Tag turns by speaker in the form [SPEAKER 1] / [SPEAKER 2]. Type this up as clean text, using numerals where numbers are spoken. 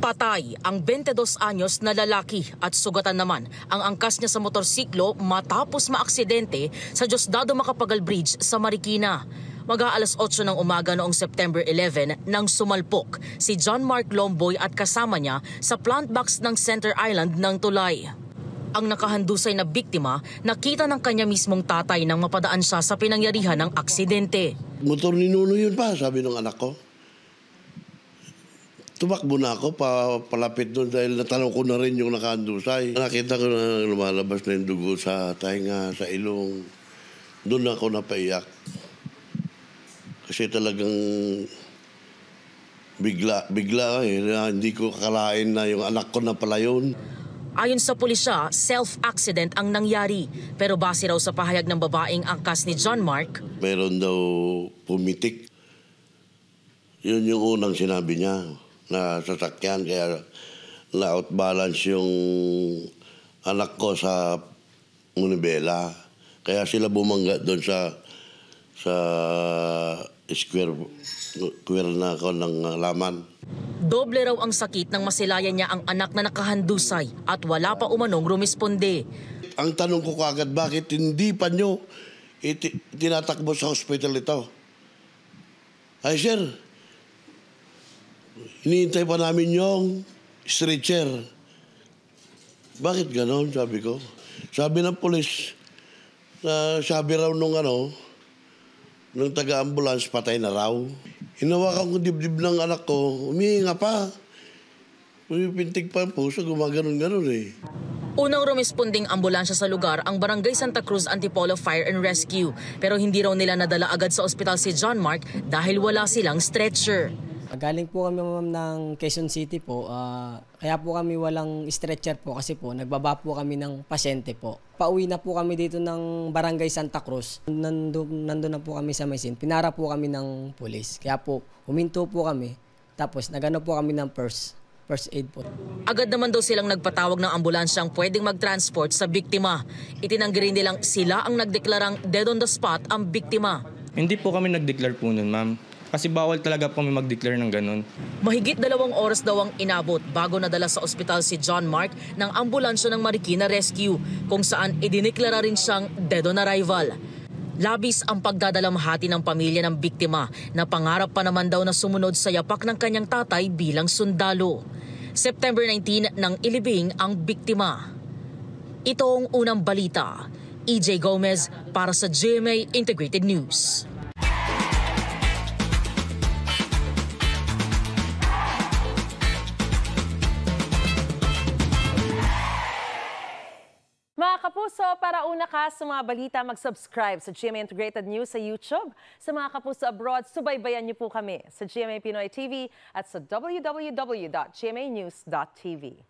[SPEAKER 1] Patay ang 22 anyos na lalaki at sugatan naman ang angkas niya sa motorsiklo matapos maaksidente sa Diosdado Macapagal Bridge sa Marikina. Mag-aalas 8 ng umaga noong September 11 nang sumalpok si John Mark Lomboy at kasama niya sa plant box ng Center Island ng tulay. Ang nakahandusay na biktima nakita ng kanya mismong tatay nang mapadaan siya sa pinangyarihan ng aksidente.
[SPEAKER 2] Motor ni Nuno yun pa, sabi ng anak ko. Tumakbo na ako, palapit doon dahil natanong ko na rin yung nakahandusay. Nakita ko na lumalabas na yung dugo sa tainga, sa ilong. Doon ako napaiyak. Kasi talagang bigla hindi ko akalain na yung anak ko na pala yun.
[SPEAKER 1] Ayon sa pulisya, self-accident ang nangyari. Pero base raw sa pahayag ng babaeng angkas ni John Mark,
[SPEAKER 2] meron daw pumitik. Yun yung unang sinabi niya na sasakyan, kaya na-outbalance yung anak ko sa Munibela. Kaya sila bumangga doon sa square na ako ng laman.
[SPEAKER 1] Doble raw ang sakit nang masilayan niya ang anak na nakahandusay at wala pa umanong rumisponde.
[SPEAKER 2] Ang tanong ko kagad, bakit hindi pa nyo tinatakbo sa hospital ito? Ay sir, hinihintay pa namin yung stretcher. Bakit ganon, sabi ko. Sabi ng pulis, sabi raw nung taga-ambulance, patay na raw. Hinawakan ko dibdib ng anak ko, umihinga pa. Pumipintig pa ang puso, gumaganon-ganon eh.
[SPEAKER 1] Unang rumisponding ambulansya sa lugar ang Barangay Santa Cruz Antipolo Fire and Rescue. Pero hindi raw nila nadala agad sa ospital si John Mark dahil wala silang stretcher.
[SPEAKER 3] Galing po kami ma'am ng Quezon City po, kaya po kami walang stretcher po kasi po nagbaba po kami ng pasyente po. Pauwi na po kami dito ng Barangay Santa Cruz, nandun na po kami sa Maysin, pinara po kami ng pulis. Kaya po huminto po kami, tapos nagano po kami ng first aid po.
[SPEAKER 1] Agad naman daw silang nagpatawag ng ambulansyang pwedeng mag-transport sa biktima. Itinanggi rin nilang sila ang nagdeklarang dead on the spot ang biktima.
[SPEAKER 4] Hindi po kami nag-declare po nun, ma'am. Kasi bawal talaga po kami mag-declare ng ganun.
[SPEAKER 1] Mahigit 2 oras daw ang inabot bago nadala sa ospital si John Mark ng ambulansya ng Marikina Rescue, kung saan idineklara rin siyang dead on arrival. Labis ang pagdadalamhati ng pamilya ng biktima na pangarap pa naman daw na sumunod sa yapak ng kanyang tatay bilang sundalo. September 19 nang ilibing ang biktima. Ito ang unang balita. EJ Gomez para sa GMA Integrated News.
[SPEAKER 5] Mga kapuso, para una ka sa mga balita, mag-subscribe sa GMA Integrated News sa YouTube. Sa mga kapuso abroad, subaybayan niyo po kami sa GMA Pinoy TV at sa www.gmanews.tv.